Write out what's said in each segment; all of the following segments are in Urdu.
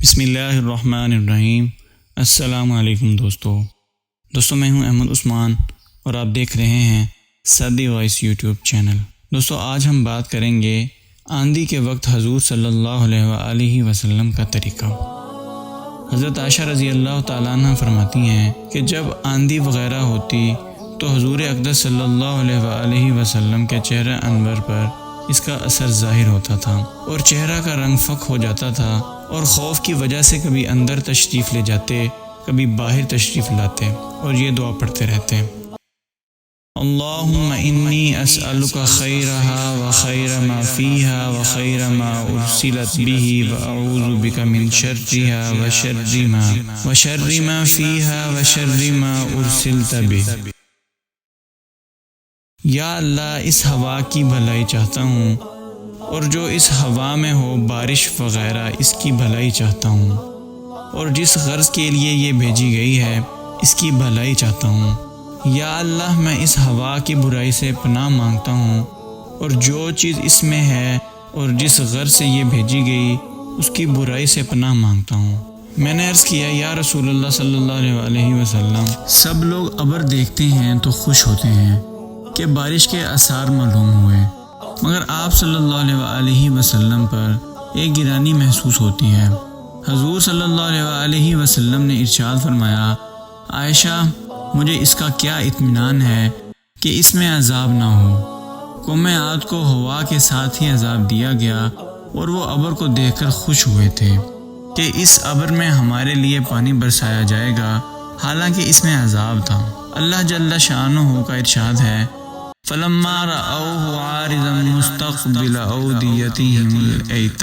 بسم اللہ الرحمن الرحیم۔ السلام علیکم دوستو میں ہوں احمد عثمان اور آپ دیکھ رہے ہیں سعدی وائس یوٹیوب چینل۔ دوستو آج ہم بات کریں گے آندھی کے وقت حضور صلی اللہ علیہ وآلہ وسلم کا طریقہ۔ حضرت عائشہ رضی اللہ تعالیٰ عنہ فرماتی ہیں کہ جب آندھی وغیرہ ہوتی تو حضور اقدس صلی اللہ علیہ وآلہ وسلم کے چہرہ انور پر اس کا اثر ظاہر ہوتا تھا اور چہرہ کا رنگ فک ہو جاتا تھا، اور خوف کی وجہ سے کبھی اندر تشریف لے جاتے، کبھی باہر تشریف لاتے اور یہ دعا پڑھتے رہتے: اللہم انی اسألک خیرہا وخیر ما فیہا وخیر ما ارسلت بہ واعوذ بک من شرہا وشر ما فیہا وشر ما ارسلت بہ۔ یا اللہ، اس ہوا کی بھلائی چاہتا ہوں، اور جو اس ہوا میں ہو بارش وغیرہ اس کی بھلائی چاہتا ہوں، اور جس غرض کے لیے یہ بھیجی گئی ہے اس کی بھلائی چاہتا ہوں۔ یا اللہ، میں اس ہوا کی برائی سے پناہ مانگتا ہوں، اور جو چیز اس میں ہے اور جس غرض سے یہ بھیجی گئی اس کی برائی سے پناہ مانگتا ہوں۔ میں نے عرض کیا: یا رسول اللہ صلی اللہ علیہ وآلہ وسلم، سب لوگ ابر دیکھتے ہیں تو خوش ہوتے ہیں کہ بارش کے آثار معلوم ہوئے، مگر آپ صلی اللہ علیہ وآلہ وسلم پر ایک گرانی محسوس ہوتی ہے۔ حضور صلی اللہ علیہ وآلہ وسلم نے ارشاد فرمایا: عائشہ، مجھے اس کا کیا اطمینان ہے کہ اس میں عذاب نہ ہو۔ قوم عاد کو ہوا کے ساتھ ہی عذاب دیا گیا، اور وہ ابر کو دیکھ کر خوش ہوئے تھے کہ اس ابر میں ہمارے لیے پانی برسایا جائے گا، حالانکہ اس میں عذاب تھا۔ اللہ جل شانہ کا ارشاد ہے: فَلَمَّا رَأَوْهُ عَارِضًا مُسْتَقْبِلَ أَوْدِيَتِهِمُ الْأَيْتَ۔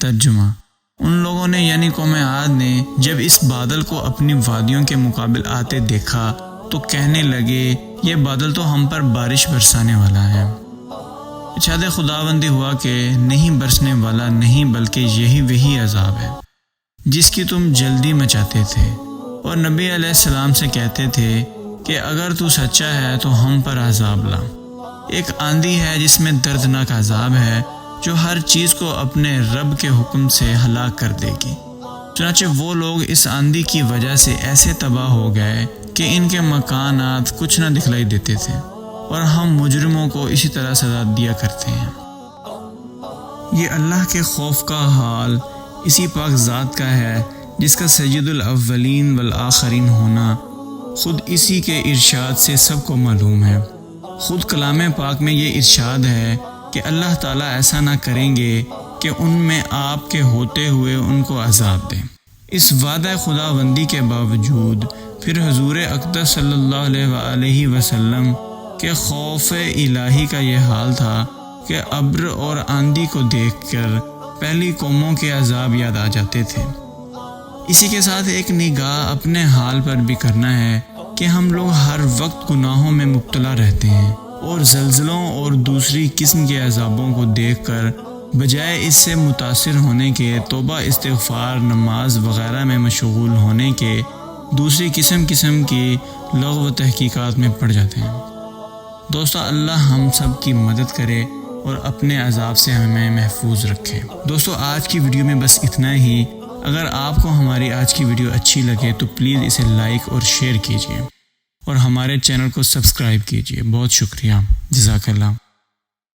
ترجمہ: ان لوگوں نے یعنی قوم عاد نے جب اس بادل کو اپنی وادیوں کے مقابل آتے دیکھا تو کہنے لگے: یہ بادل تو ہم پر بارش برسانے والا ہے۔ ارشاد خداوندی ہوا کہ نہیں برسنے والا نہیں، بلکہ یہی وہی عذاب ہے جس کی تم جلدی مچاتے تھے، اور نبی علیہ السلام سے کہتے تھے کہ اگر تو سچا ہے تو ہم پر عذاب لا۔ ایک آندھی ہے جس میں دردناک عذاب ہے، جو ہر چیز کو اپنے رب کے حکم سے ہلاک کر دے گی۔ چنانچہ وہ لوگ اس آندھی کی وجہ سے ایسے تباہ ہو گئے کہ ان کے مکانات کچھ نہ دکھلائی دیتے تھے، اور ہم مجرموں کو اسی طرح سزا دیا کرتے ہیں۔ یہ اللہ کے خوف کا حال اسی پاک ذات کا ہے جس کا سید الاولین والآخرین ہونا خود اسی کے ارشاد سے سب کو معلوم ہے۔ خود کلام پاک میں یہ ارشاد ہے کہ اللہ تعالیٰ ایسا نہ کریں گے کہ ان میں آپ کے ہوتے ہوئے ان کو عذاب دیں۔ اس وعدہ خداوندی کے باوجود پھر حضور اقدس صلی اللہ علیہ وآلہ وسلم کے خوف الہی کا یہ حال تھا کہ ابر اور آندھی کو دیکھ کر پہلی قوموں کے عذاب یاد آ جاتے تھے۔ اسی کے ساتھ ایک نگاہ اپنے حال پر بھی کرنا ہے کہ ہم لوگ ہر وقت گناہوں میں مبتلا رہتے ہیں، اور زلزلوں اور دوسری قسم کے عذابوں کو دیکھ کر بجائے اس سے متاثر ہونے کے توبہ استغفار نماز وغیرہ میں مشغول ہونے کے دوسری قسم کی لغو و تحقیقات میں پڑ جاتے ہیں۔ دوستو، اللہ ہم سب کی مدد کرے اور اپنے عذاب سے ہمیں محفوظ رکھے۔ دوستو، آج کی ویڈیو میں بس اتنا ہی۔ اگر آپ کو ہماری آج کی ویڈیو اچھی لگے تو پلیز اسے لائک اور شیئر کیجیے، اور ہمارے چینل کو سبسکرائب کیجیے۔ بہت شکریہ، جزاک اللہ۔